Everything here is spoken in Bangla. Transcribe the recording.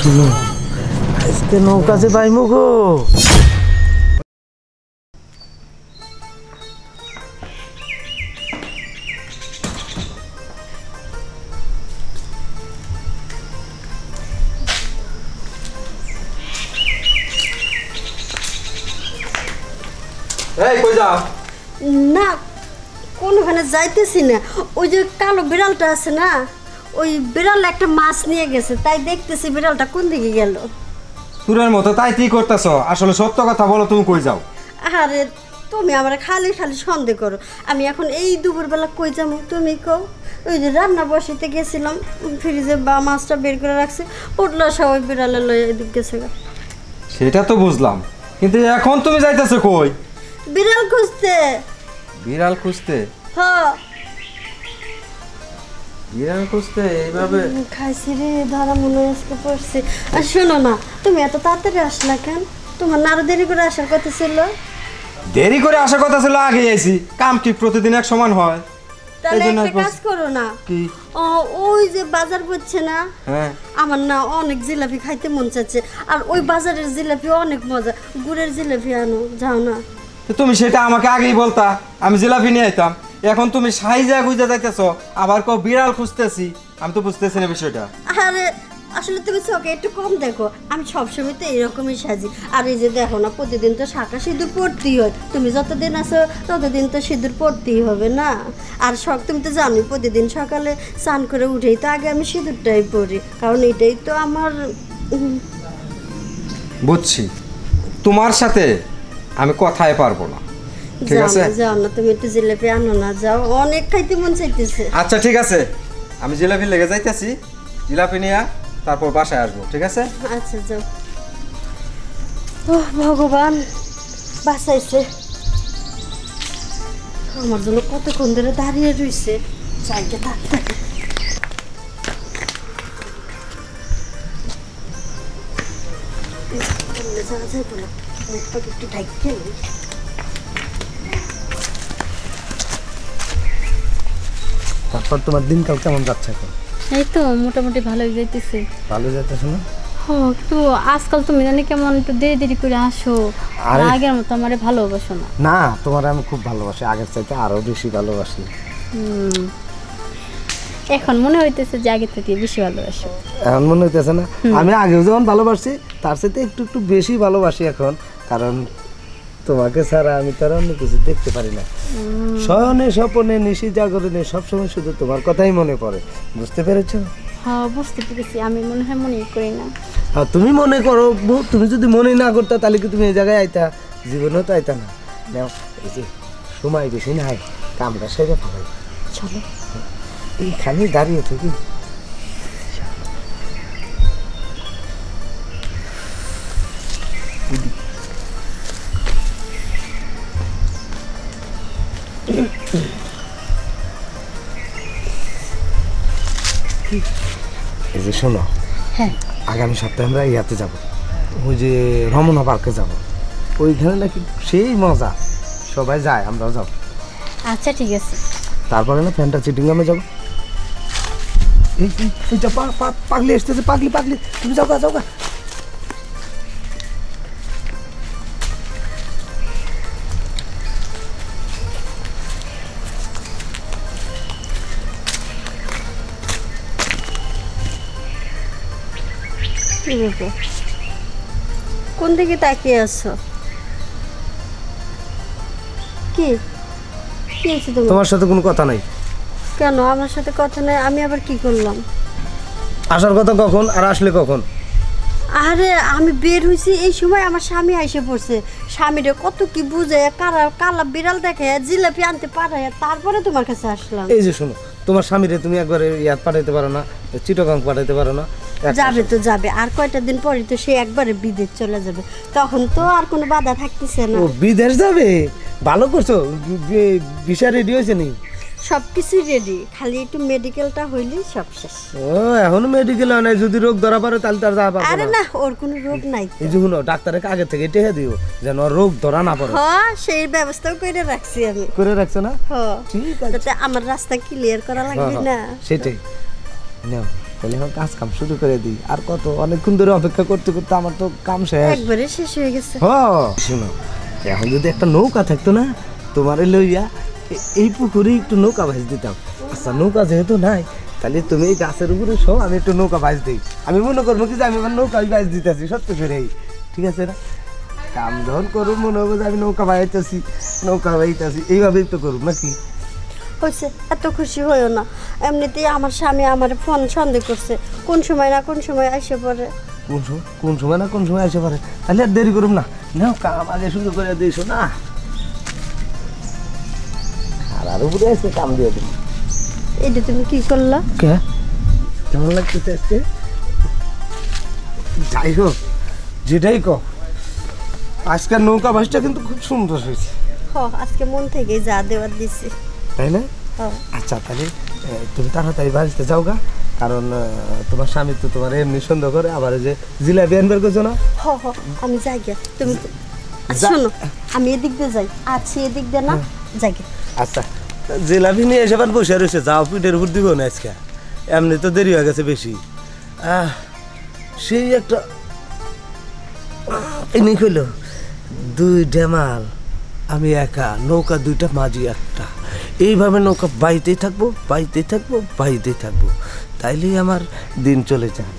শুনো আজকে নৌকা যে পাইমু গো। এই কই যাও? না কোনখানে যাইতেছি না, ওই যে কালো বিড়ালটা আছে না, ওই বিড়াল একটা মাছ নিয়ে গেছে, তাই দেখতেছি বিড়ালটা কোন দিকে গেল। সুরের মতো তাই কি করতেছ? আসলে সত্য কথা বলো, তুমি কই যাও? আরে তুমি আমার খালি খালি সন্দেহ করো। আমি এখন এই দুপুরবেলা কই যাবো তুমি কও? ওই যে রান্না বসাইতে গেছিলাম, ফ্রিজে বা মাছটা বের করে রাখছি, উঠলো সবাই বিড়ালে লয়ে এদিক গেছে। সেটা তো বুঝলাম, কিন্তু এখন তুমি যাইতেছো কই? বিড়াল খুঁজতে। বিড়াল খুঁজতে? হ্যাঁ বিড়াল খুঁজতে এইভাবে? খাইছি রে, ধরা মনে আজকে পড়ছে। আর শোনো না, তুমি এত তাড়াতাড়ি আসলা কেন? তোমার না আরো দেরি করে আসার কথা ছিল। দেরি করে আসার কথা ছিল, আগে আইছি। কাম কি প্রতিদিন এক সমান হয়? তাহলে একটা কাজ করো না, কি? ওই যে বাজার করছে না, হ্যাঁ আমার না অনেক জিলাপি খাইতে মন চাচ্ছে, আর ওই বাজারের জিলাপি অনেক মজা, গুড়ের জিলাপি আনো যাও না। তো তুমি সেটা আমাকে আগেই বলতা, আমি জিলাপি নিয়ে আইতাম। এখন তুমি সাইজা গুইজা যাইতেছো, আবার কও বিড়াল খুঁজতেছি। আমি তো বুঝতেছি না বিষয়টা। আরে আসলে তুমি চোখে একটু কম দেখো, আমি সবসময় তো এরকমই সাজি। আর এই যে দেখো না, প্রতিদিন তো শাঁখা সিঁদুর পড়তেই হয়, তুমি যতদিন আসো ততদিন তো সিঁদুর পড়তেই হবে না। আর তুমি তো জানোই, প্রতিদিন সকালে স্নান করে উঠেই তো আগে আমি সিঁদুরটাই পড়ি, কারণ এটাই তো আমার। বুঝছি, তোমার সাথে আমি কথায় পারবো না। ঠিক আছে, যাও না, তুমি একটু জিলাপি আনো না, যাও, অনেক খাইতে মন চাইতেছে। আচ্ছা ঠিক আছে, আমি জিলাপি লেগে যাইতেছি, জিলাপি নিয়ে তারপর বাসায় আসবো। ঠিক আছে? আচ্ছা যাও। ও ভগবান, বাঁচাইছে। আমার জন্য কতক্ষণ ধরে দাঁড়িয়ে রইছে, চাইতে থাকতে। যাওয়া যায় তো না, মুখটাকে একটু ঢাকিয়ে নিই। তারপর তোমার দিনকাল কেমন যাচ্ছে এখন? এই তো মোটামুটি ভালোই যাইতেছে। ভালো যাইতেছে না? তো আজকাল তুমি জানি কেমন একটু দেরি দেরি করে আসো, আগের মতো আমারে ভালোবাসো না। না, তোমার আমি খুব ভালোবাসি, আগের চাইতে আরো বেশি ভালোবাসি। এখন মনে হইতেছে যে আগে থেকে বেশি ভালোবাসো। এখন মনে হইতেছে না? আমি আগেও যেমন ভালোবাসি তার সাথে একটু একটু বেশি ভালোবাসি এখন, কারণ তোমাকে ছাড়া আমি তার অন্য কিছু দেখতে পারি না। শয়নে স্বপনে নিশি জাগরণে সবসময় শুধু তোমার কথাই মনে পড়ে। বুঝতে পেরেছো? হ্যাঁ বুঝতে পেরেছি, আমি মনে হয় মনে করি না। আর তুমি মনে করো, তুমি যদি মনে না করতে তাহলে কি তুমি এই জায়গায় আইতা? জীবনেও তো আইতা না। নাও, এই যে সময় বেশি নাই, কামটা সেরে ফেলাই। চলো এইখানে দাঁড়িয়ে থাকি। এই যে শোনো, হ্যাঁ আগামী সপ্তাহে আমরা ইয়াতে যাব, ওই যে রমনা পার্কে যাব। ওইখানে নাকি সেই মজা, সবাই যায়, আমরাও যাব। আচ্ছা ঠিক আছে। তারপরে না ফ্যানটা চিটিংগামে যাবো। এইটা পাগলি আসতেছে, পাগলি পাগলি, তুমি যাও গা, যাও গা। কোন দিকে তাকিয়ে আছো? কি কি হয়েছে তোমার সাথে কোনো কথা নাই। কেন আমার সাথে কথা নেই? আমি আবার কি করলাম? আসার কথা কখন আর আসলে কখন? আরে আমি বের হয়েছি, এই সময় আমার স্বামী আইসে পড়ছে। স্বামীরে কত কি বুঝে, কালা বিড়াল দেখে জিলাপি আনতে পাঠায়, তারপরে তোমার কাছে আসলাম। এই যে শোনো, তোমার স্বামীরে তুমি একবার ইয়াদ পাঠাইতে পারো না? চিটাগাং পাঠাইতে পারো না? যাবে তো যাবে, আর কয়টা দিন পরে তো সে একবারে বিদেশ চলে যাবে, তখন তো আর কোনো বাধা থাকতেছে না। ও বিদেশ যাবে? ভালো করছো। ভিসা রেডি হয়েছে নি? সব কিছু রেডি, খালি একটু মেডিকেলটা হইলে সব শেষ। ও এখনো মেডিকেল হয় নাই, যদি রোগ ধরা পড়ে তাহলে তার যাওয়া পারবে আরে না। না, ওর কোনো রোগ নাই। এই যে শুনো, ডাক্তারকে আগে থেকে টেহে দিও যেন ওর রোগ ধরা না পড়ে। হ্যাঁ সেই ব্যবস্থাও করে রাখছি আমি। করে রাখছো না? হ্যাঁ, ঠিক আছে, যাতে আমার রাস্তা ক্লিয়ার করা লাগবে না। সেটাই। নাও তাহলে এখন কাজ কাম শুরু করে দিই। আর কত, অনেকক্ষণ ধরে অপেক্ষা করতে করতে আমার তো কাম শেষ। একবারে শেষ হয়ে গেছে। শোনো, এখন যদি একটা নৌকা থাকতো না তোমারে লইয়া এই পুকুরে একটু নৌকা ভাজ দিতাম। আচ্ছা নৌকা যেহেতু নাই, তাহলে তুমি এই গাছের উপরে শো, আমি একটু নৌকা ভাজ দিই। আমি মনে করবো কি যে আমি আমার নৌকা ভাজ দিতেছি সত্যি করে, ঠিক আছে না? কাম যখন করবো মনে হবে যে আমি নৌকা বাইতেছি, নৌকা বাইতেছি, এইভাবেই তো করবো নাকি? হয়েছে, এত খুশি হইও না। এমনিতেই আমার স্বামী আমার ফোন সন্দেহ করছে, কোন সময় না কোন সময় এসে পড়ে। কোন সময় না কোন সময় আসে পারে, তাহলে আর দেরি করুম না, নাও কাম আগে শুরু করে দিয়েছো না। আর উপরে এসে কাম দিয়ে দিন। এটা তুমি কি করলা? কে কেমন লাগতেছে আজকে? যাই হোক, যেটাই কো, আজকের নৌকা বাসটা কিন্তু খুব সুন্দর হয়েছে। আজকে মন থেকে যা দেওয়ার দিছি, তাই না? আচ্ছা তাহলে তুমি তাড়াতাড়ি বাড়িতে যাও গা, কারণ তোমার স্বামী তো তোমার এমনি সন্দেহ করে। আবার যে জিলাপি আনবার করছো না? আমি যাই গে। তুমি শোনো, আমি এদিক দিয়ে যাই, আছি এদিক দিয়ে না, যাই গে। আচ্ছা জিলাপি নিয়ে এসে আবার বসে রয়েছে, যাও পিঠের উপর দিব না আজকে, এমনি তো দেরি হয়ে গেছে বেশি। সেই একটা এমনি কইল, দুই ডেমাল আমি একা, নৌকা দুইটা মাঝি একটা, এইভাবে নৌকা বাইতেই থাকবো, বাইতেই থাকবো, বাইতেই থাকবো, তাইলেই আমার দিন চলে যায়।